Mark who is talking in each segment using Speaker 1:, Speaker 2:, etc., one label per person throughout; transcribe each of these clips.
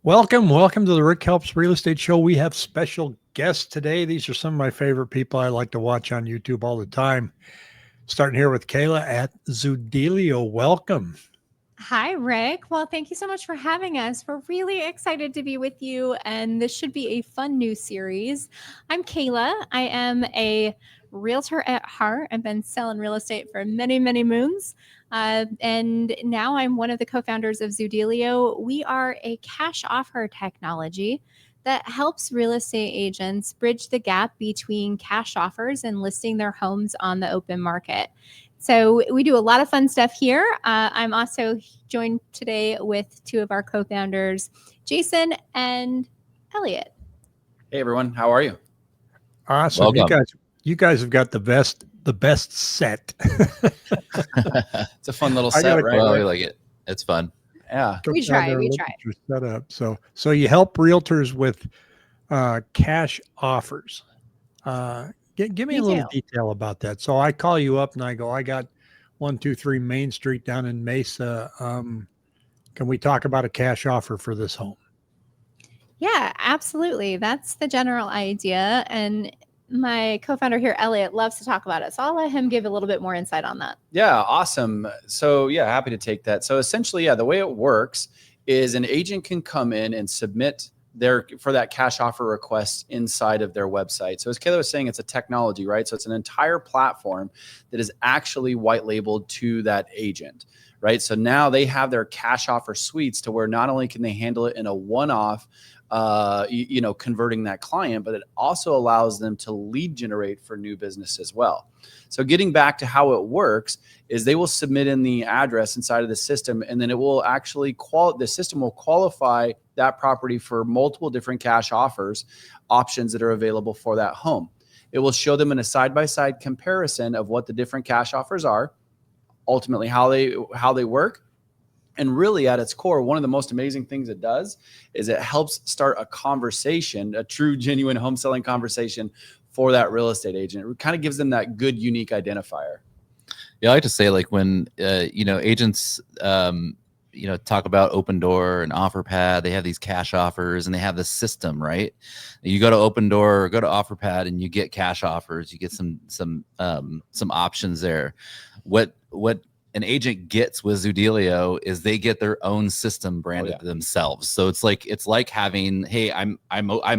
Speaker 1: Welcome to the Rick Helps Real Estate Show. We have special guests today. These are some of my favorite people I like to watch on YouTube all the time. Starting here with Kayla at ZOODEALIO. Welcome.
Speaker 2: Hi, Rick. Well, thank you so much for having us. We're really excited to be with you, and this should be a fun new series. I'm Kayla. I am a realtor at heart. I've been selling real estate for many, many moons. And now I'm one of the co-founders of ZOODEALIO. We are a cash offer technology that helps real estate agents bridge the gap between cash offers and listing their homes on the open market. So we do a lot of fun stuff here. I'm also joined today with two of our co-founders, Jason and Elliot.
Speaker 3: Hey everyone, how are you?
Speaker 1: Awesome. You guys have got the best set.
Speaker 3: It's a fun little set, right?
Speaker 4: Well, we like it. It's fun.
Speaker 3: Yeah.
Speaker 2: We try.
Speaker 1: Set up. So you help realtors with cash offers. Give me a little detail about that. So I call you up and I go, I got 123 Main Street down in Mesa. Can we talk about a cash offer for this home?
Speaker 2: Yeah, absolutely. That's the general idea. And my co-founder here, Elliot, loves to talk about it. So I'll let him give a little bit more insight on that.
Speaker 3: Yeah, awesome. So yeah, happy to take that. So essentially, the way it works is an agent can come in and submit for that cash offer request inside of their website. So as Kayla was saying, it's a technology, right? So it's an entire platform that is actually white labeled to that agent, right? So now they have their cash offer suites to where not only can they handle it in a one-off, converting that client, but it also allows them to lead generate for new business as well. So getting back to how it works is they will submit in the address inside of the system, and then it will actually the system will qualify that property for multiple different cash offers options that are available for that home. It will show them in a side-by-side comparison of what the different cash offers are, ultimately how they work. And really at its core, one of the most amazing things it does is it helps start a conversation, a true, genuine home selling conversation for that real estate agent. It kind of gives them that good, unique identifier.
Speaker 4: Yeah, I like to say, like, when agents talk about Open Door and OfferPad, they have these cash offers and they have this system, right? You go to Open Door or go to OfferPad and you get cash offers. You get some options there. What an agent gets with ZOODEALIO is they get their own system branded to themselves. So it's like having, hey, I'm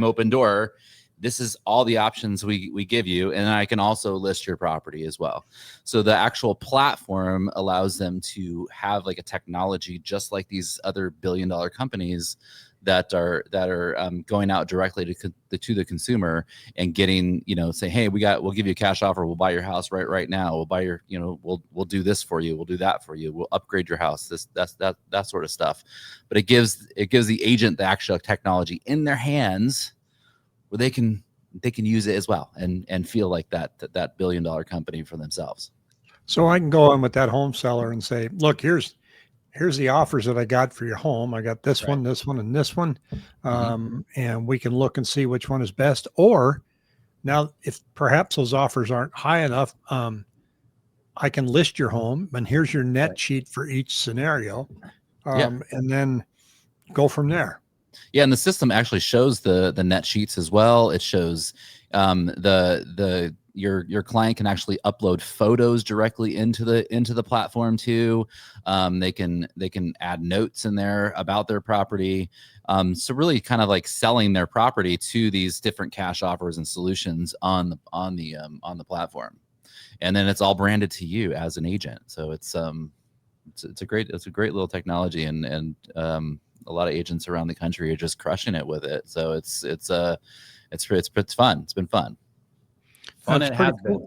Speaker 4: Open Door. This is all the options we give you, and I can also list your property as well. So the actual platform allows them to have like a technology just like these other billion-dollar companies that are going out directly to the consumer and getting, say, hey, we'll give you a cash offer. We'll buy your house right now. We'll buy your, we'll do this for you. We'll do that for you. We'll upgrade your house. That sort of stuff. But it gives the agent the actual technology in their hands where they can use it as well and feel like that billion-dollar company for themselves.
Speaker 1: So I can go on with that home seller and say, look, here's the offers that I got for your home. I got this one, this one, and this one. And we can look and see which one is best. Or now, if perhaps those offers aren't high enough, I can list your home and here's your net sheet for each scenario. And then go from there.
Speaker 4: Yeah, and the system actually shows the net sheets as well. It shows your client can actually upload photos directly into the platform too. They can add notes in there about their property. So really kind of like selling their property to these different cash offers and solutions on the platform. And then it's all branded to you as an agent. So it's a great little technology, and a lot of agents around the country are just crushing it with it. So it's fun. It's been fun.
Speaker 3: Fun it has been.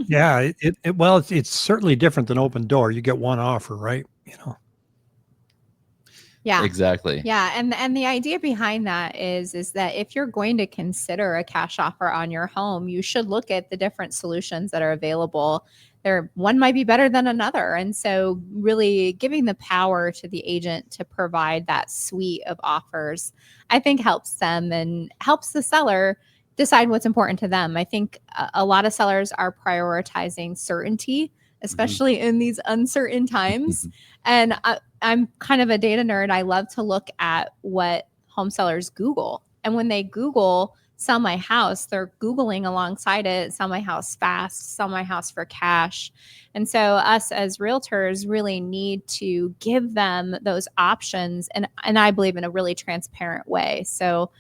Speaker 1: Yeah, it's certainly different than Open Door. You get one offer, right?
Speaker 2: Yeah,
Speaker 4: exactly.
Speaker 2: Yeah. And the idea behind that is that if you're going to consider a cash offer on your home, you should look at the different solutions that are available. One might be better than another. And so really giving the power to the agent to provide that suite of offers, I think helps them and helps the seller decide what's important to them. I think a lot of sellers are prioritizing certainty, especially in these uncertain times. And I'm kind of a data nerd. I love to look at what home sellers Google. And when they Google sell my house, they're Googling alongside it, sell my house fast, sell my house for cash. And so us as realtors really need to give them those options. And I believe in a really transparent way. So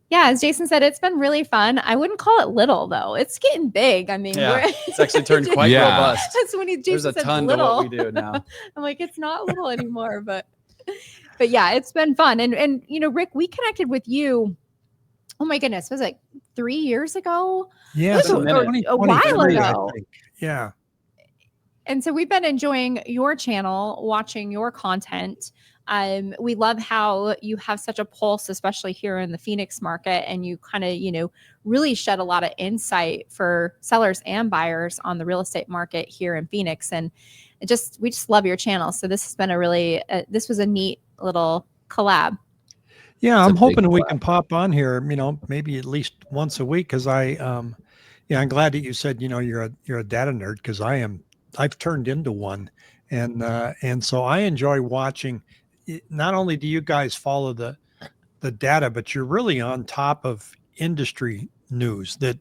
Speaker 2: yeah, as Jason said, it's been really fun. I wouldn't call it little though. It's getting big. I mean,
Speaker 3: Yeah, it's actually turned quite
Speaker 4: Yeah.
Speaker 3: robust.
Speaker 2: That's when Jason
Speaker 3: There's a
Speaker 2: said
Speaker 3: ton
Speaker 2: little.
Speaker 3: to what we do now.
Speaker 2: I'm like, it's not little anymore, but yeah, it's been fun. And you know, Rick, we connected with you. Oh my goodness, was it 3 years ago?
Speaker 1: Yeah,
Speaker 3: It's
Speaker 1: so
Speaker 3: a minute.
Speaker 1: 2023,
Speaker 2: A while
Speaker 1: I
Speaker 2: ago.
Speaker 1: think. Yeah.
Speaker 2: And so we've been enjoying your channel, watching your content. We love how you have such a pulse, especially here in the Phoenix market, and you kind of, you know, really shed a lot of insight for sellers and buyers on the real estate market here in Phoenix. And we just love your channel. So this has been this was a neat little collab.
Speaker 1: Yeah,
Speaker 4: It's a
Speaker 1: I'm
Speaker 4: big
Speaker 1: hoping we
Speaker 4: collab.
Speaker 1: can pop on here, maybe at least once a week. Cause I'm glad that you said, you're a data nerd, because I've turned into one. And so I enjoy watching. Not only do you guys follow the data, but you're really on top of industry news that,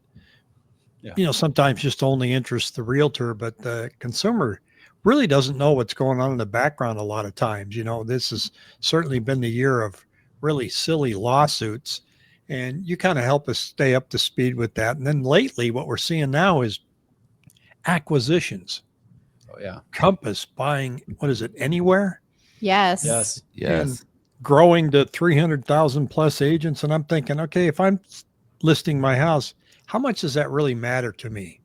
Speaker 1: sometimes just only interests the realtor, but the consumer really doesn't know what's going on in the background a lot of times. This has certainly been the year of really silly lawsuits, and you kind of help us stay up to speed with that. And then lately, what we're seeing now is acquisitions.
Speaker 3: Oh yeah.
Speaker 1: Compass buying, what is it, Anywhere?
Speaker 2: Yes.
Speaker 3: Yes.
Speaker 4: Yes.
Speaker 1: Growing to 300,000 plus agents. And I'm thinking, okay, if I'm listing my house, how much does that really matter to me?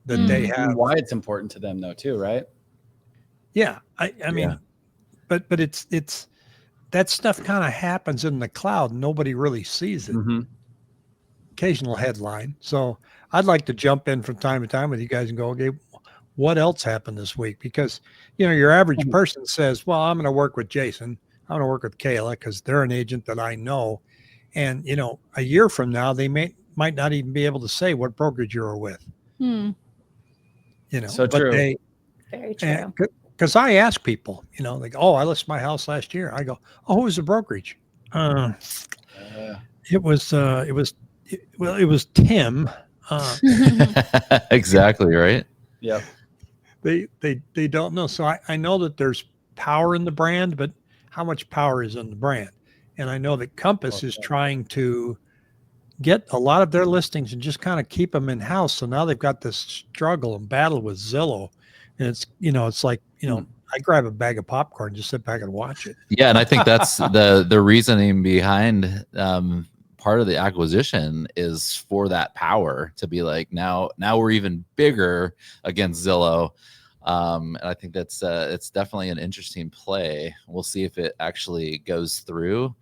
Speaker 1: That they have.
Speaker 3: And why it's important to them though too, right?
Speaker 1: Yeah. I mean, but it's that stuff kind of happens in the cloud. Nobody really sees it.
Speaker 3: Mm-hmm.
Speaker 1: Occasional headline. So I'd like to jump in from time to time with you guys and go, okay, what else happened this week? Because, your average person says, well, I'm going to work with Jason. I'm going to work with Kayla because they're an agent that I know. And, a year from now, they might not even be able to say what brokerage you were with.
Speaker 3: So
Speaker 1: but
Speaker 3: true.
Speaker 2: Very true.
Speaker 1: Because I ask people, like, oh, I listed my house last year. I go, oh, who was the brokerage? It was Tim.
Speaker 4: Exactly right.
Speaker 3: Yep.
Speaker 1: They don't know. So I know that there's power in the brand, but how much power is in the brand? And I know that Compass is trying to get a lot of their listings and just kind of keep them in house. So now they've got this struggle and battle with Zillow. And it's like, I grab a bag of popcorn, just sit back and watch it.
Speaker 4: Yeah, and I think that's the reasoning behind part of the acquisition is for that power to be like now we're even bigger against Zillow. And I think that's it's definitely an interesting play. We'll see if it actually goes through.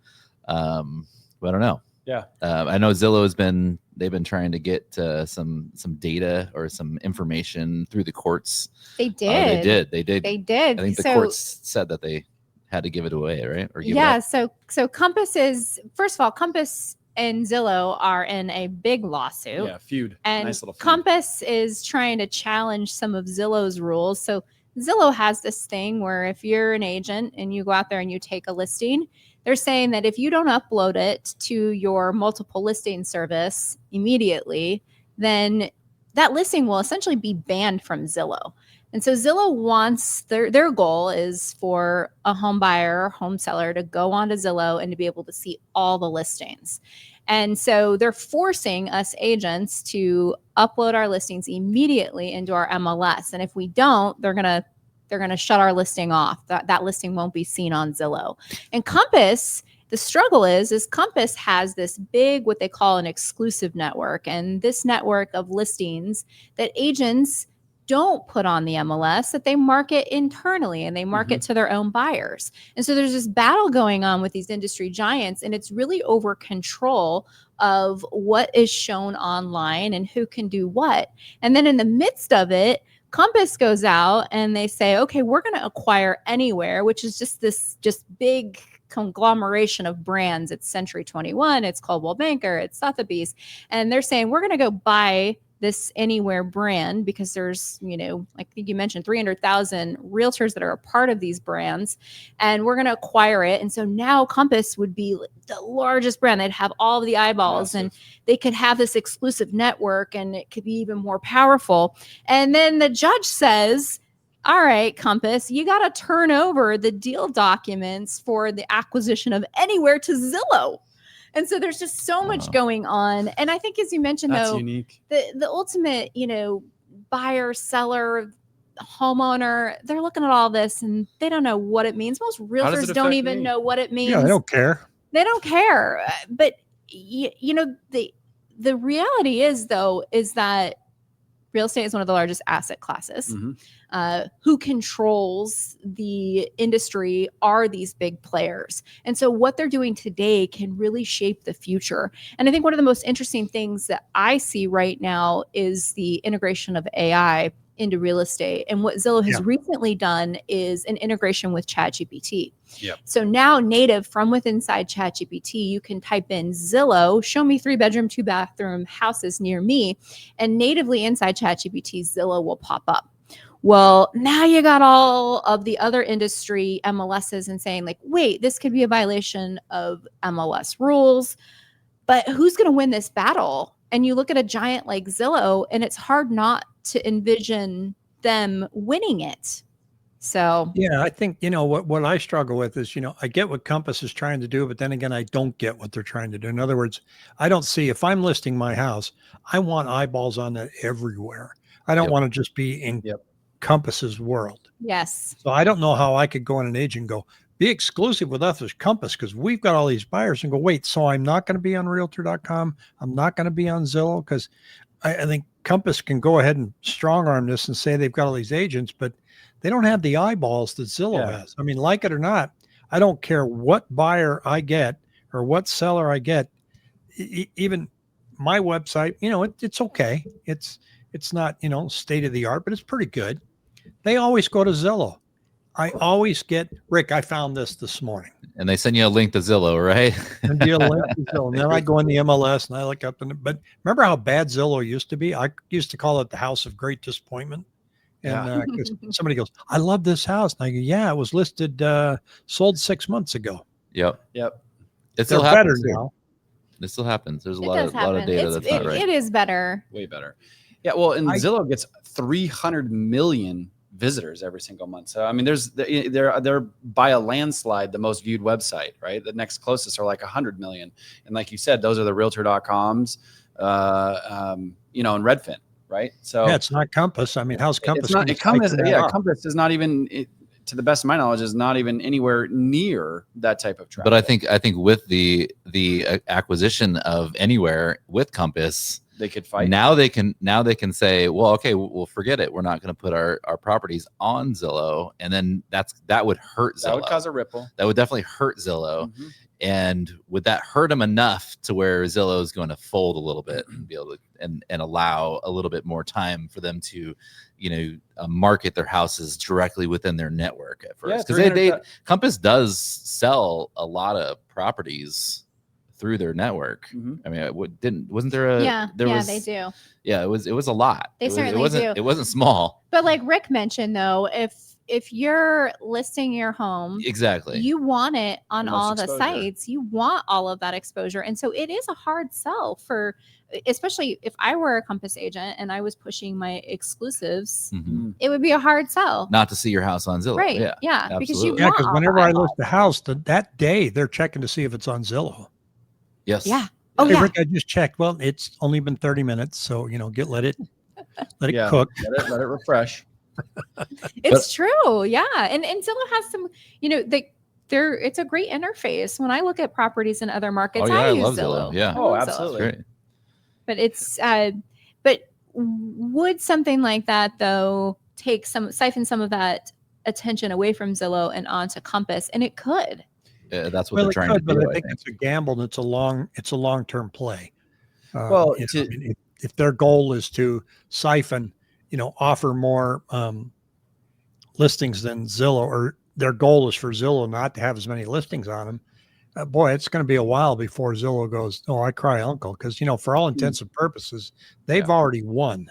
Speaker 4: But I don't know.
Speaker 3: Yeah.
Speaker 4: I know Zillow they've been trying to get some data or some information through the courts.
Speaker 2: They did.
Speaker 4: They did. I think the courts said that they had to give it away, right? Or give it up.
Speaker 2: So Compass is, first of all, Compass and Zillow are in a big lawsuit.
Speaker 3: Yeah, feud.
Speaker 2: And
Speaker 3: Nice little feud.
Speaker 2: Compass is trying to challenge some of Zillow's rules. So Zillow has this thing where if you're an agent and you go out there and you take a listing, they're saying that if you don't upload it to your multiple listing service immediately, then that listing will essentially be banned from Zillow. And so Zillow wants, their goal is for a home buyer or home seller to go onto Zillow and to be able to see all the listings. And so they're forcing us agents to upload our listings immediately into our MLS. And if we don't, they're going to shut our listing off. That listing won't be seen on Zillow. And Compass, the struggle is Compass has this big, what they call an exclusive network. And this network of listings that agents don't put on the MLS, that they market internally and they market to their own buyers. And so there's this battle going on with these industry giants, and it's really over control of what is shown online and who can do what. And then in the midst of it, Compass goes out and they say, okay, we're going to acquire Anywhere, which is just this big conglomeration of brands. It's Century 21, it's Coldwell Banker, it's Sotheby's. And they're saying, we're going to go buy this Anywhere brand, because there's, I think you mentioned 300,000 realtors that are a part of these brands, and we're going to acquire it. And so now Compass would be the largest brand. They'd have all of the eyeballs, and they could have this exclusive network, and it could be even more powerful. And then the judge says, all right, Compass, you got to turn over the deal documents for the acquisition of Anywhere to Zillow. And so there's just so much going on. And I think, as you mentioned,
Speaker 3: That's
Speaker 2: though,
Speaker 3: unique.
Speaker 2: The ultimate, buyer, seller, homeowner, they're looking at all this and they don't know what it means. Most realtors don't even know what it means.
Speaker 1: Yeah, they don't care.
Speaker 2: They don't care. But the reality is, though, is that real estate is one of the largest asset classes. Who controls the industry are these big players. And so what they're doing today can really shape the future. And I think one of the most interesting things that I see right now is the integration of AI into real estate. And what Zillow has recently done is an integration with ChatGPT. So now native from within ChatGPT, you can type in Zillow, show me 3-bedroom, 2-bathroom houses near me, and natively inside ChatGPT, Zillow will pop up. Well, now you got all of the other industry MLSs and saying like, wait, this could be a violation of MLS rules, but who's going to win this battle? And you look at a giant like Zillow, and it's hard not to envision them winning it. So
Speaker 1: yeah, I think, what I struggle with is, I get what Compass is trying to do, but then again, I don't get what they're trying to do. In other words, I don't see, if I'm listing my house, I want eyeballs on that everywhere. I don't want to just be in Compass's world.
Speaker 2: Yes.
Speaker 1: So I don't know how I could go on an agent and go, be exclusive with us as Compass, because we've got all these buyers, and go, wait, so I'm not going to be on Realtor.com. I'm not going to be on Zillow, because I think Compass can go ahead and strong arm this and say they've got all these agents, but they don't have the eyeballs that Zillow has. I mean, like it or not, I don't care what buyer I get or what seller I get. Even my website, it's okay. It's not, state of the art, but it's pretty good. They always go to Zillow. I always get, Rick, I found this morning.
Speaker 4: And they send you a link to Zillow, right?
Speaker 1: And then I go in the MLS and I look up, but remember how bad Zillow used to be? I used to call it the house of great disappointment. And because somebody goes, I love this house. And I go, yeah, it was listed, sold 6 months ago.
Speaker 4: Yep.
Speaker 1: It's still better now.
Speaker 4: It still happens. There's a lot of data that's not right.
Speaker 2: It is better.
Speaker 3: Way better. Yeah. Well, and Zillow gets 300 million visitors every single month. So I mean, they're by a landslide the most viewed website, right? The next closest are like 100 million, and like you said, those are the Realtor.coms, and Redfin, right? So
Speaker 1: yeah, it's not Compass. I mean, how's Compass?
Speaker 3: Compass is not even, to the best of my knowledge, is not even anywhere near that type of traffic.
Speaker 4: But I think with the acquisition of Anywhere with Compass,
Speaker 3: they could fight.
Speaker 4: Now they can say, well, okay, we'll forget it. We're not going to put our properties on Zillow, and then that would hurt Zillow.
Speaker 3: That would cause a ripple.
Speaker 4: That would definitely hurt Zillow. And would that hurt them enough to where Zillow is going to fold a little bit and be able to and allow a little bit more time for them to, market their houses directly within their network at first? Because Compass does sell a lot of properties through their network. I mean, wasn't there a
Speaker 2: they do.
Speaker 4: Yeah, it was a lot.
Speaker 2: They certainly do.
Speaker 4: It wasn't small.
Speaker 2: But like Rick mentioned, though, if you're listing your home,
Speaker 4: exactly,
Speaker 2: you want it on all the sites. You want all of that exposure. And so it is a hard sell for, especially if I were a Compass agent and I was pushing my exclusives, it would be a hard sell.
Speaker 4: Not to see your house on Zillow.
Speaker 2: Right. Yeah.
Speaker 4: Absolutely.
Speaker 1: Because whenever I list the house, that day they're checking to see if it's on Zillow.
Speaker 4: Yes.
Speaker 2: Yeah. Oh,
Speaker 1: hey, Rick, I just checked. Well, it's only been 30 minutes. So, let it cook.
Speaker 3: Let it refresh.
Speaker 2: It's true. Yeah. And Zillow has some, it's a great interface. When I look at properties in other markets, I use Zillow.
Speaker 4: Yeah.
Speaker 3: Oh, absolutely.
Speaker 2: But but would something like that, though, siphon some of that attention away from Zillow and onto Compass? And it could.
Speaker 4: That's what they're trying to do.
Speaker 1: But I think it's a gamble, and it's a long-term play. If their goal is to siphon, offer more listings than Zillow, or their goal is for Zillow not to have as many listings on them, boy, it's going to be a while before Zillow goes, oh, I cry uncle. Because, for all intents and purposes, they've already won.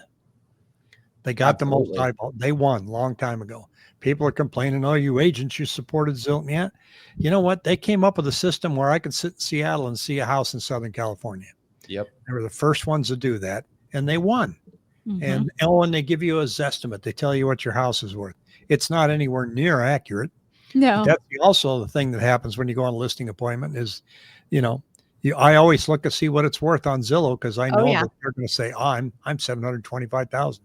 Speaker 1: They got the most
Speaker 3: Absolutely.
Speaker 1: eyeball. They won a long time ago. People are complaining, oh, you agents, you supported Zillow. Yeah. You know what? They came up with a system where I could sit in Seattle and see a house in Southern California.
Speaker 3: Yep.
Speaker 1: They were the first ones to do that, and they won. And when they give you a Zestimate, they tell you what your house is worth. It's not anywhere near accurate.
Speaker 2: No.
Speaker 1: But that's also the thing that happens when you go on a listing appointment is, I always look to see what it's worth on Zillow because I know that they're going to say, oh, I'm 725,000.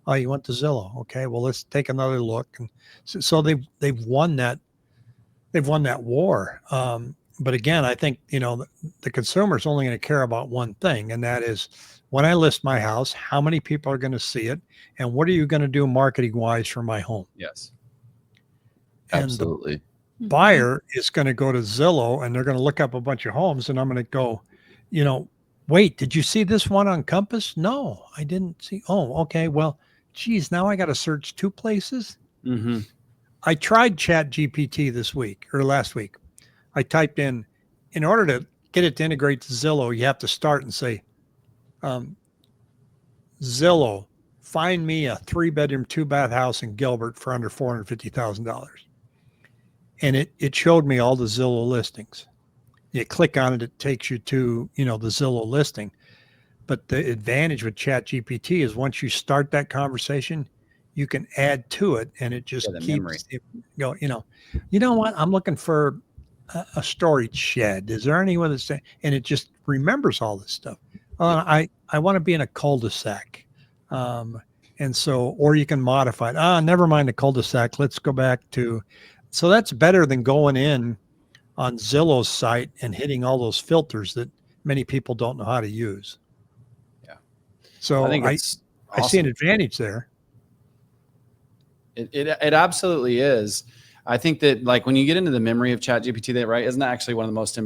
Speaker 1: Oh, you went to Zillow. Okay, well, let's take another look. And so they've won that. They've won that war. But again, I think, the consumer is only going to care about one thing, and that is when I list my house, how many people are going to see it, and what are you going to do marketing wise for my home?
Speaker 3: Yes.
Speaker 4: Absolutely.
Speaker 1: The buyer is going to go to Zillow and they're going to look up a bunch of homes, and I'm going to go, wait, did you see this one on Compass? No, I didn't see. Oh, okay. Well, geez, now I got to search 2 places.
Speaker 3: Mm-hmm.
Speaker 1: I tried Chat GPT last week. I typed in order to get it to integrate to Zillow, you have to start and say, Zillow, find me a 3-bedroom, 2-bath house in Gilbert for under $450,000. And it showed me all the Zillow listings. You click on it, it takes you to, the Zillow listing. But the advantage with Chat GPT is once you start that conversation, you can add to it, and it just keeps it going. You know what? I'm looking for a storage shed. Is there anyone that's saying? And it just remembers all this stuff. I want to be in a cul-de-sac, and so, or you can modify it. Never mind the cul-de-sac. Let's go back to. So that's better than going in on Zillow's site and hitting all those filters that many people don't know how to use.
Speaker 3: Yeah.
Speaker 1: So
Speaker 3: I think it's
Speaker 1: I see an advantage there.
Speaker 3: It absolutely is. I think that like when you get into the memory of ChatGPT, that right, isn't that actually one of the most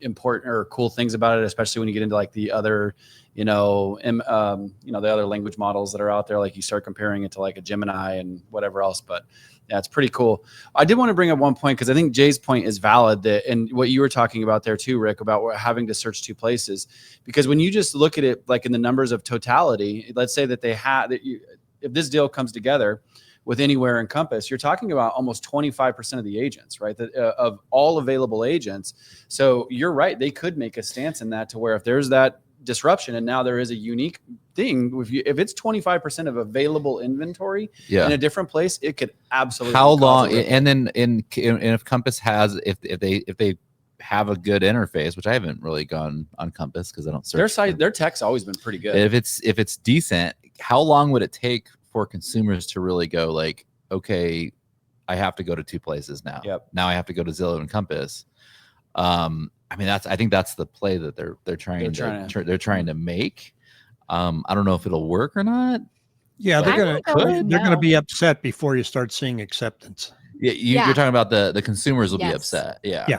Speaker 3: important or cool things about it, especially when you get into like the other, the other language models that are out there. Like you start comparing it to like a Gemini and whatever else. But yeah, it's pretty cool. I did want to bring up one point because I think Jay's point is valid, that and what you were talking about there too, Rick, about having to search 2 places. Because when you just look at it like in the numbers of totality, let's say that if this deal comes together with Anywhere and Compass, you're talking about almost 25% of the agents, right? Of all available agents. So you're right. They could make a stance in that to where if there's that disruption and now there is a unique thing, if it's 25% of available inventory in a different place, it could absolutely.
Speaker 4: How long? And then if Compass has, if they have a good interface, which I haven't really gone on Compass because I don't search.
Speaker 3: Their site, their tech's always been pretty good.
Speaker 4: If it's decent, how long would it take for consumers to really go like, okay, I have to go to 2 places now.
Speaker 3: Yep.
Speaker 4: Now I have to go to Zillow and Compass. I think that's the play that they're trying to make. I don't know if it'll work or not.
Speaker 1: Yeah, they're gonna be upset before you start seeing acceptance.
Speaker 4: Yeah, you're talking about the consumers will be upset. Yeah.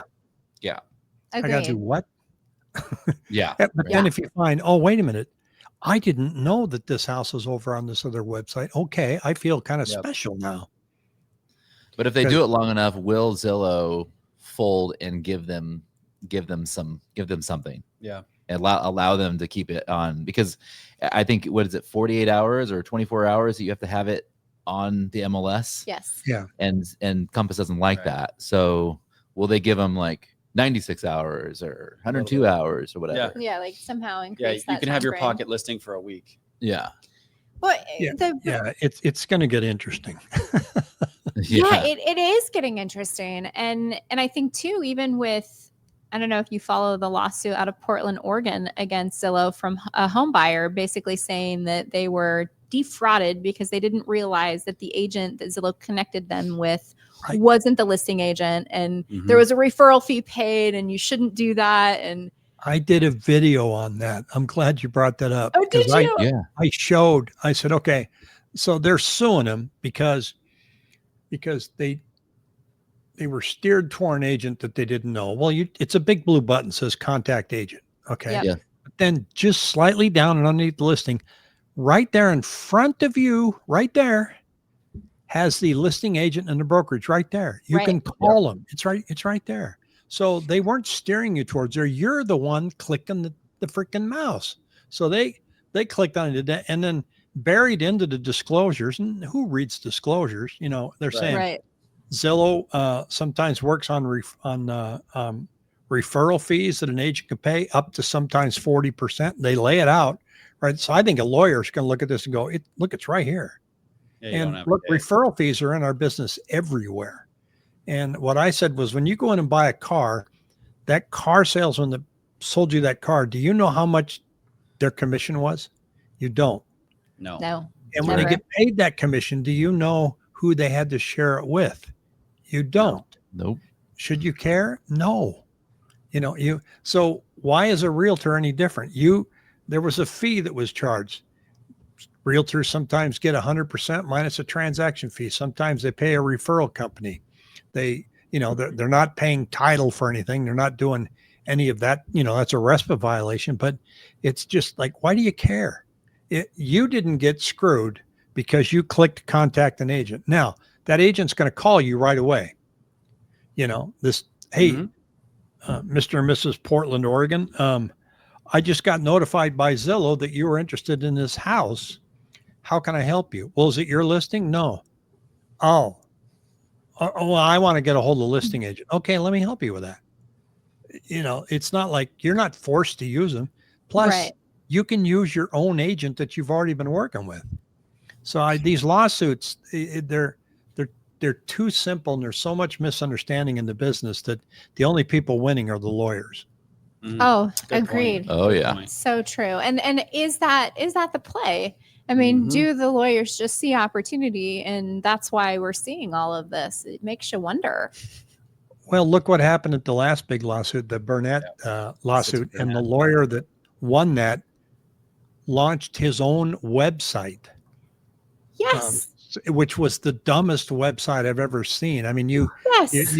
Speaker 1: I got to do what?
Speaker 4: Yeah.
Speaker 1: But then if you find, oh, wait a minute, I didn't know that this house was over on this other website. Okay, I feel kind of special now.
Speaker 4: But if they do it long enough, will Zillow fold and give them something?
Speaker 3: Yeah.
Speaker 4: And allow them to keep it on, because I think, what is it, 48 hours or 24 hours that you have to have it on the MLS?
Speaker 2: Yes.
Speaker 1: Yeah.
Speaker 4: And Compass doesn't like that. So will they give them like 96 hours or 102 hours or whatever?
Speaker 2: Yeah, like somehow increase
Speaker 3: you can have your pocket listing for a week.
Speaker 4: Yeah.
Speaker 2: But
Speaker 1: it's going to get interesting.
Speaker 2: It is getting interesting. And I think too, even with, I don't know if you follow the lawsuit out of Portland, Oregon against Zillow from a home buyer, basically saying that they were defrauded because they didn't realize that the agent that Zillow connected them with wasn't the listing agent, and there was a referral fee paid, and you shouldn't do that. And
Speaker 1: I did a video on that. I'm glad you brought that up.
Speaker 2: Oh, did you?
Speaker 1: I said, okay, so they're suing him because they were steered toward an agent that they didn't know. Well, it's a big blue button that says contact agent. Okay.
Speaker 2: Yep.
Speaker 4: Yeah.
Speaker 1: But then just slightly down and underneath the listing, right there in front of you, right there, has the listing agent and the brokerage right there. You can call them. It's right there. So they weren't steering you towards there. You're the one clicking the freaking mouse. So they clicked on it, and then buried into the disclosures. And who reads disclosures? You know, they're saying
Speaker 2: Right.
Speaker 1: Zillow sometimes works on referral fees that an agent can pay up to sometimes 40%. They lay it out, right? So I think a lawyer's going to look at this and go, look, it's right here.
Speaker 3: Yeah, you don't
Speaker 1: And
Speaker 3: have to
Speaker 1: look,
Speaker 3: pay.
Speaker 1: referral fees are in our business everywhere. And what I said was, when you go in and buy a car, that car salesman that sold you that car, do you know how much their commission was? You don't.
Speaker 3: No.
Speaker 2: No.
Speaker 1: And when they
Speaker 2: Never.
Speaker 1: get paid that commission, do you know who they had to share it with? You don't.
Speaker 4: Nope.
Speaker 1: Should you care? No. You know, so why is a realtor any different? There was a fee that was charged. Realtors sometimes get 100% minus a transaction fee. Sometimes they pay a referral company. They're not paying title for anything. They're not doing any of that. You know, that's a RESPA violation, but it's just like, why do you care? You didn't get screwed because you clicked contact an agent. Now that agent's going to call you right away. You know, hey, Mr. and Mrs. Portland, Oregon. I just got notified by Zillow that you were interested in this house. How can I help you? Well, is it your listing? No. Oh, well, I want to get a hold of the listing agent. Okay, let me help you with that. You know, it's not like you're not forced to use them. Plus,
Speaker 2: Right.
Speaker 1: you can use your own agent that you've already been working with. So these lawsuits, they're too simple, and there's so much misunderstanding in the business that the only people winning are the lawyers.
Speaker 2: Oh,
Speaker 3: Good
Speaker 2: agreed.
Speaker 3: point.
Speaker 4: Oh
Speaker 3: Good
Speaker 4: yeah.
Speaker 3: point.
Speaker 2: So true. And is that the play? I mean, do the lawyers just see opportunity, and that's why we're seeing all of this? It makes you wonder.
Speaker 1: Well, look what happened at the last big lawsuit, the Barrett lawsuit, and the lawyer that won that launched his own website.
Speaker 2: Yes.
Speaker 1: Which was the dumbest website I've ever seen. I mean, you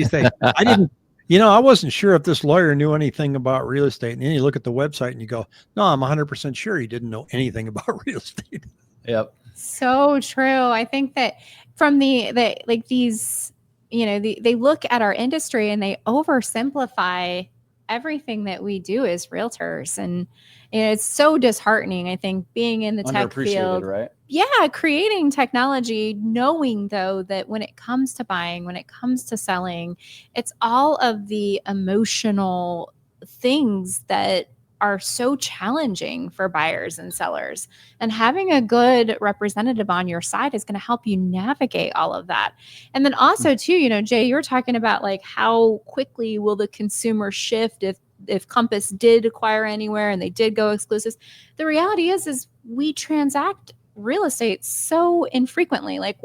Speaker 1: say, I wasn't sure if this lawyer knew anything about real estate. And then you look at the website and you go, no, I'm 100% sure he didn't know anything about real estate.
Speaker 3: Yep.
Speaker 2: So true. I think that from the like these, they look at our industry and they oversimplify everything that we do as realtors. And it's so disheartening, I think, being in the tech field.
Speaker 3: Right?
Speaker 2: Yeah, creating technology, knowing though that when it comes to buying, when it comes to selling, it's all of the emotional things that are so challenging for buyers and sellers. And having a good representative on your side is going to help you navigate all of that. And then also too, Jay, you're talking about like how quickly will the consumer shift if Compass did acquire anywhere and they did go exclusives. The reality is we transact real estate so infrequently. Like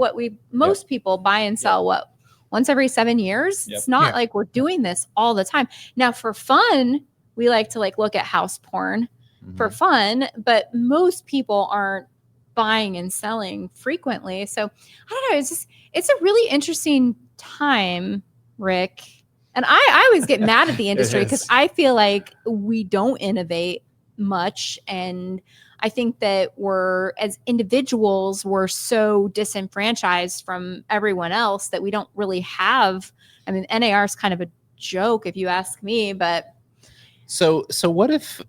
Speaker 2: most people buy and sell once every 7 years. It's not like we're doing this all the time. Now for fun, we like to look at house porn for fun, but most people aren't buying and selling frequently. So I don't know. It's a really interesting time, Rick. And I always get mad at the industry because I feel like we don't innovate much. And I think that as individuals, we're so disenfranchised from everyone else that we don't really have. I mean, NAR is kind of a joke if you ask me, but.
Speaker 4: So what if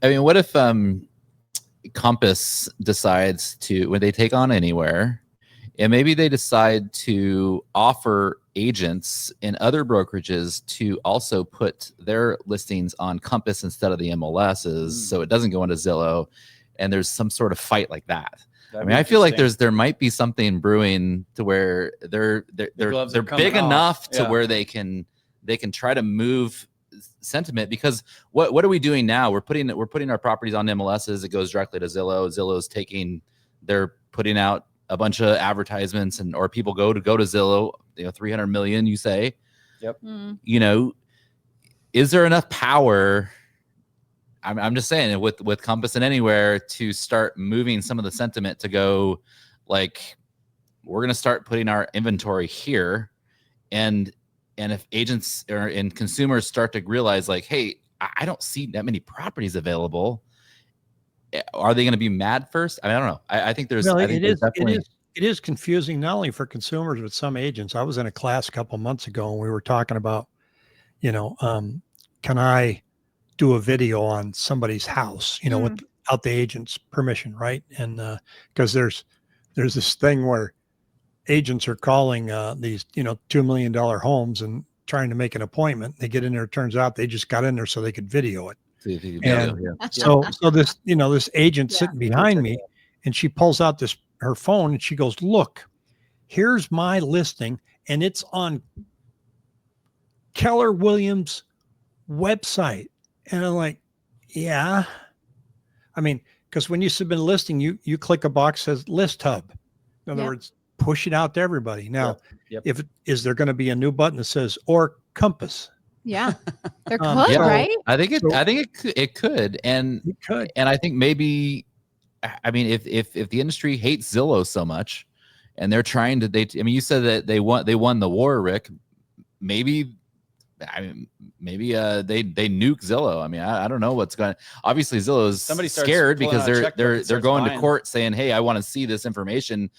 Speaker 4: Compass decides to, when they take on Anywhere, and maybe they decide to offer agents in other brokerages to also put their listings on Compass instead of the MLSs, so it doesn't go into Zillow, and there's some sort of fight like that. I feel like there might be something brewing to where they're big enough to where they can try to move sentiment, because what are we doing now? We're putting our properties on MLSs. It goes directly to Zillow. Zillow's they're putting out a bunch of advertisements, or people go to Zillow, 300 million, you say.
Speaker 3: Yep.
Speaker 4: Is there enough power? I'm just saying, with Compass and Anywhere, to start moving some of the sentiment to go like, we're going to start putting our inventory here. And if agents and consumers start to realize like, hey, I don't see that many properties available, are they going to be mad first? I mean, I don't know. I think there's,
Speaker 1: it is confusing, not only for consumers, but some agents. I was in a class a couple months ago and we were talking about, can I do a video on somebody's house, without the agent's permission, right? And because there's this thing where agents are calling these, $2 million homes and trying to make an appointment. They get in there. It turns out they just got in there so they could video it.
Speaker 4: See if you
Speaker 1: And
Speaker 4: can yeah.
Speaker 1: so this, this agent sitting behind me, and she pulls out her phone and she goes, look, here's my listing, and it's on Keller Williams' website. And I'm like, yeah. I mean, because when you submit a listing, you click a box that says list hub. In other words, push it out to everybody. Now, is there going to be a new button that says or Compass?
Speaker 2: Yeah, there could, right?
Speaker 4: I think it could, and
Speaker 1: it could,
Speaker 4: and I think maybe, I mean, if the industry hates Zillow so much, and they're trying to, you said that they won the war, Rick. Maybe they nuke Zillow. I mean, I don't know what's going. Obviously, Zillow is scared because they're going to court saying, "Hey, I want to see this information,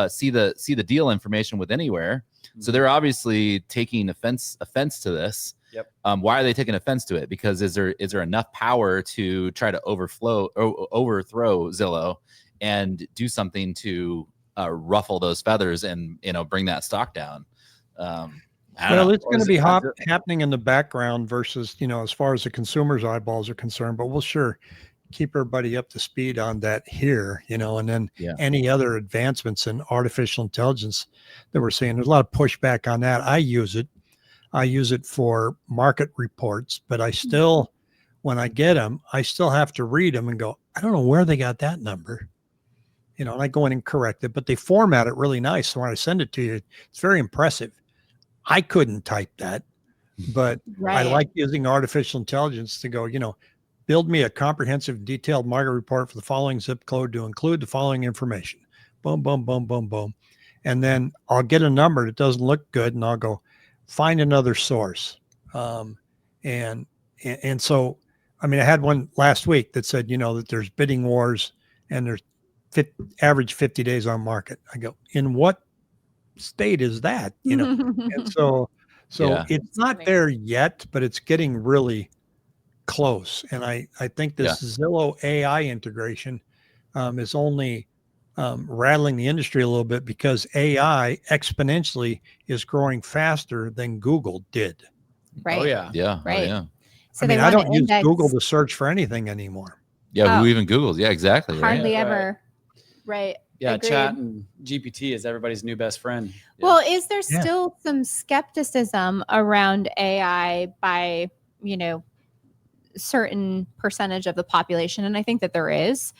Speaker 4: see the deal information with Anywhere." Mm-hmm. So they're obviously taking offense to this.
Speaker 3: Yep.
Speaker 4: Why are they taking offense to it? Because is there enough power to try to overthrow Zillow and do something to ruffle those feathers and bring that stock down?
Speaker 1: Well, it's going to be happening in the background versus, as far as the consumer's eyeballs are concerned, but we'll sure keep everybody up to speed on that here, and then any other advancements in artificial intelligence that we're seeing. There's a lot of pushback on that. I use it for market reports, but I still, when I get them, I still have to read them and go, I don't know where they got that number, and I go in and correct it, but they format it really nice. So when I send it to you, it's very impressive. I couldn't type that, but I like using artificial intelligence to go, build me a comprehensive, detailed market report for the following zip code to include the following information. Boom, boom, boom, boom, boom. And then I'll get a number that doesn't look good, and I'll go find another source. And so, I mean, I had one last week that said, that there's bidding wars and there's average 50 days on market. I go, in what state is that? And so it's not there yet, but it's getting really close. And I think this Zillow AI integration is only rattling the industry a little bit because AI exponentially is growing faster than Google did.
Speaker 2: Right.
Speaker 3: Oh yeah.
Speaker 2: Right.
Speaker 4: Oh, yeah.
Speaker 2: So
Speaker 1: I mean, I don't use Google to search for anything anymore.
Speaker 4: Yeah. Who even Googles? Yeah, exactly.
Speaker 2: Hardly
Speaker 4: right?
Speaker 2: ever. Right.
Speaker 3: Yeah,
Speaker 2: Agreed.
Speaker 3: chat and GPT is everybody's new best friend. Yeah.
Speaker 2: Well, is there still some skepticism around AI by, certain percentage of the population? And I think that there is.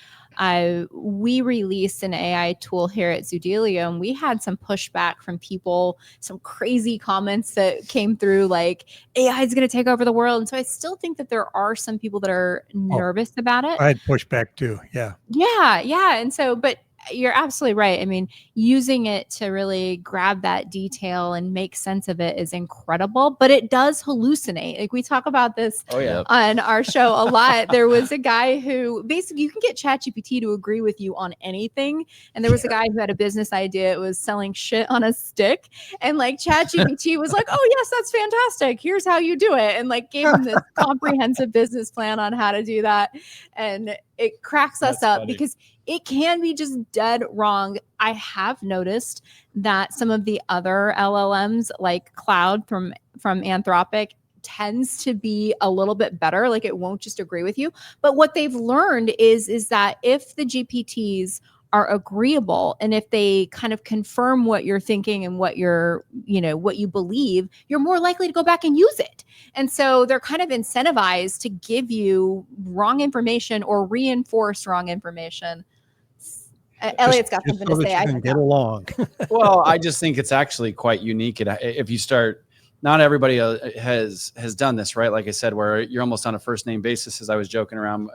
Speaker 2: We released an AI tool here at ZOODEALIO, and we had some pushback from people, some crazy comments that came through like AI is going to take over the world. And so I still think that there are some people that are nervous about it.
Speaker 1: I had pushback too. Yeah.
Speaker 2: Yeah. And so, but you're absolutely right. I mean, using it to really grab that detail and make sense of it is incredible, but it does hallucinate. Like we talk about this on our show a lot. There was a guy who basically you can get ChatGPT to agree with you on anything. And there was a guy who had a business idea. It was selling shit on a stick. And like ChatGPT was like, oh yes, that's fantastic. Here's how you do it. And like gave him this comprehensive business plan on how to do that. And it cracks us up because it can be just dead wrong. I have noticed that some of the other LLMs like Cloud from Anthropic tends to be a little bit better. Like it won't just agree with you. But what they've learned is that if the GPTs are agreeable and if they kind of confirm what you're thinking and what what you believe, you're more likely to go back and use it. And so they're kind of incentivized to give you wrong information or reinforce wrong information. Elliot's got something to say. I can
Speaker 1: get along.
Speaker 3: Well, I just think it's actually quite unique. If you start, not everybody has done this, right? Like I said, where you're almost on a first name basis, as I was joking around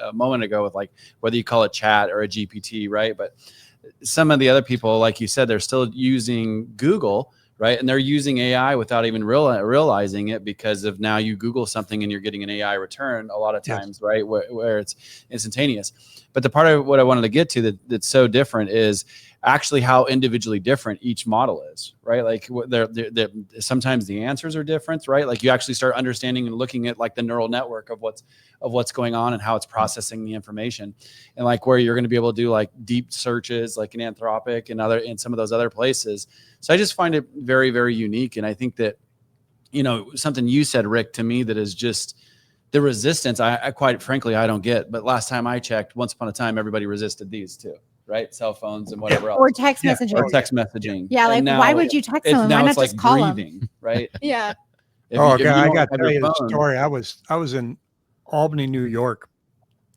Speaker 3: a moment ago with like whether you call it chat or a GPT, right? But some of the other people, like you said, they're still using Google, right? And they're using AI without even realizing it because of now you Google something and you're getting an AI return a lot of times, right? Where it's instantaneous. But the part of what I wanted to get to that's so different is actually how individually different each model is, right? Like they're sometimes the answers are different, right? Like you actually start understanding and looking at like the neural network of what's going on and how it's processing the information, and like where you're going to be able to do like deep searches, like in Anthropic and in some of those other places. So I just find it very, very unique. And I think that, you know, something you said, Rick, to me that is just the resistance. I quite frankly, I don't get, but last time I checked, once upon a time, everybody resisted these too. Right, cell phones and whatever else,
Speaker 2: or text messaging,
Speaker 3: or text messaging.
Speaker 2: Yeah, like
Speaker 3: now,
Speaker 2: why would you text someone? Why not
Speaker 3: like
Speaker 2: just call
Speaker 3: breathing, them? Right?
Speaker 2: Yeah.
Speaker 1: I got to tell you the story. I was in Albany, New York,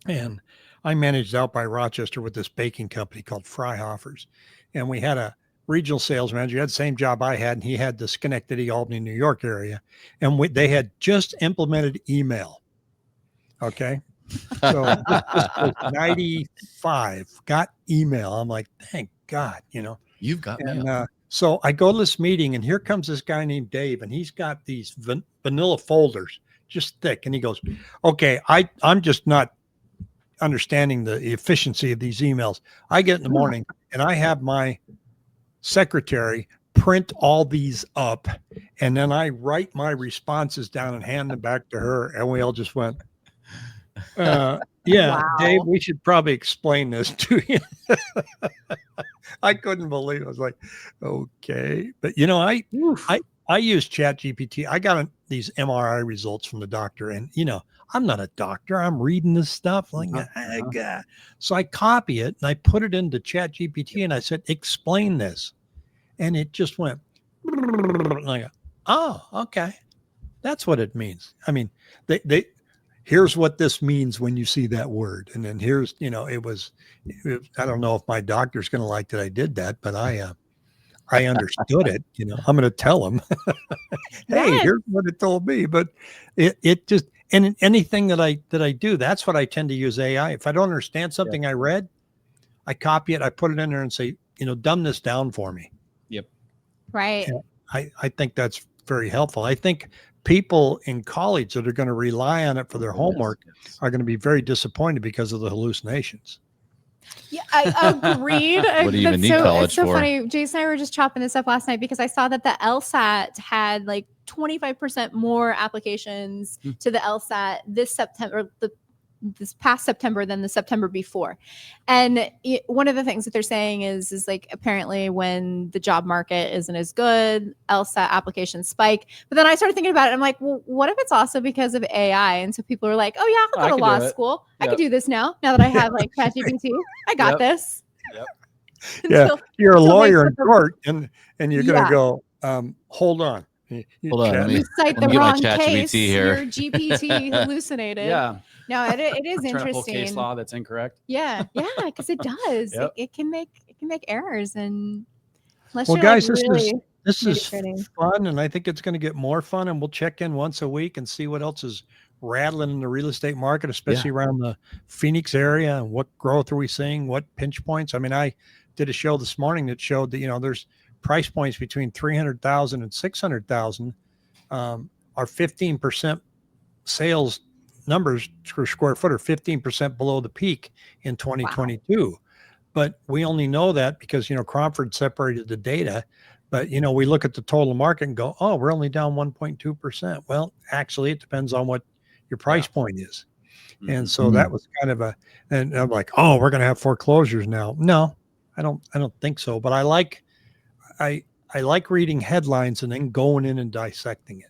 Speaker 1: and I managed out by Rochester with this baking company called Fryhoffers, and we had a regional sales manager. He had the same job I had, and he had the Schenectady, Albany, New York area, and they had just implemented email. Okay. So this was 95, got email. I'm like, thank God, you know,
Speaker 4: You've got mail.
Speaker 1: So I go to this meeting, and here comes this guy named Dave, and he's got these vanilla folders, just thick. And he goes, okay, I'm just not understanding the efficiency of these emails. I get in the morning and I have my secretary print all these up, and then I write my responses down and hand them back to her. And we all just went, yeah, wow. Dave, we should probably explain this to you. I couldn't believe it. I was like, okay. But you know, I use ChatGPT. I got these MRI results from the doctor, and you know, I'm not a doctor. I'm reading this stuff like, God. So I copy it and I put it into ChatGPT, and I said, explain this. And it just went, and I go, oh, okay. That's what it means. I mean, here's what this means when you see that word. And then here's, you know, I don't know if my doctor's going to like that I did that, but I understood it. You know, I'm going to tell him, hey, here's what it told me. But it just, and anything that I do, that's what I tend to use AI. If I don't understand something I read, I copy it, I put it in there and say, you know, dumb this down for me.
Speaker 3: Yep.
Speaker 2: Right.
Speaker 1: And I think that's very helpful. I think people in college that are going to rely on it for their homework are going to be very disappointed because of the hallucinations.
Speaker 2: Yeah, I agreed.
Speaker 4: What do you even need college
Speaker 2: it's so
Speaker 4: for?
Speaker 2: funny. Jason and I were just chopping this up last night because I saw that the LSAT had like 25% more applications to the LSAT this September, this past September than the September before. And one of the things that they're saying is like, apparently when the job market isn't as good, LSAT applications spike. But then I started thinking about it. I'm like, well, what if it's also because of AI? And so people are like, oh yeah, I'll go to law school. I could do this now that I have like ChatGPT. I got this.
Speaker 3: Yep.
Speaker 1: Yeah. You're a lawyer in court, and you're going to go, hold on.
Speaker 4: Hold on.
Speaker 2: You cite the
Speaker 4: get
Speaker 2: wrong
Speaker 4: my
Speaker 2: case.
Speaker 4: here.
Speaker 2: Your GPT hallucinated.
Speaker 3: Yeah.
Speaker 2: No, it is interesting.
Speaker 3: Case law that's incorrect.
Speaker 2: Yeah, because it does.
Speaker 3: Yep.
Speaker 2: It can make errors, and
Speaker 1: well, guys,
Speaker 2: like
Speaker 1: this is fun, and I think it's going to get more fun. And we'll check in once a week and see what else is rattling in the real estate market, especially around the Phoenix area. And what growth are we seeing? What pinch points? I mean, I did a show this morning that showed that, you know, there's price points between 300,000 and 600,000 are 15% sales numbers per square foot are 15% below the peak in 2022. Wow. But we only know that because, you know, Cromford separated the data. But, you know, we look at the total market and go, oh, we're only down 1.2%. Well, actually, it depends on what your price point is. And so that was kind of and I'm like, oh, we're going to have foreclosures now. No, I don't think so. But I like reading headlines and then going in and dissecting it.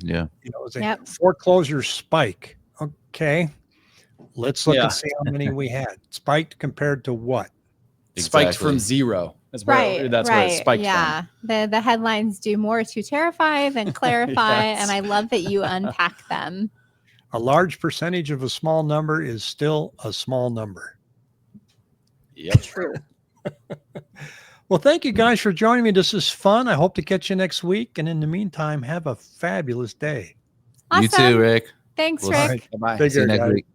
Speaker 4: Yeah.
Speaker 1: You know, it's a foreclosures spike. Okay. Let's look and see how many we had. Spiked compared to what?
Speaker 3: Exactly. Spiked from zero. That's where it spiked from.
Speaker 2: The headlines do more to terrify than clarify. And I love that you unpack them.
Speaker 1: A large percentage of a small number is still a small number.
Speaker 3: Yep.
Speaker 2: True.
Speaker 1: Well, thank you guys for joining me. This is fun. I hope to catch you next week. And in the meantime, have a fabulous day.
Speaker 2: Awesome.
Speaker 4: You too, Rick.
Speaker 2: Thanks, Rick.
Speaker 3: Bye.
Speaker 1: See you next week.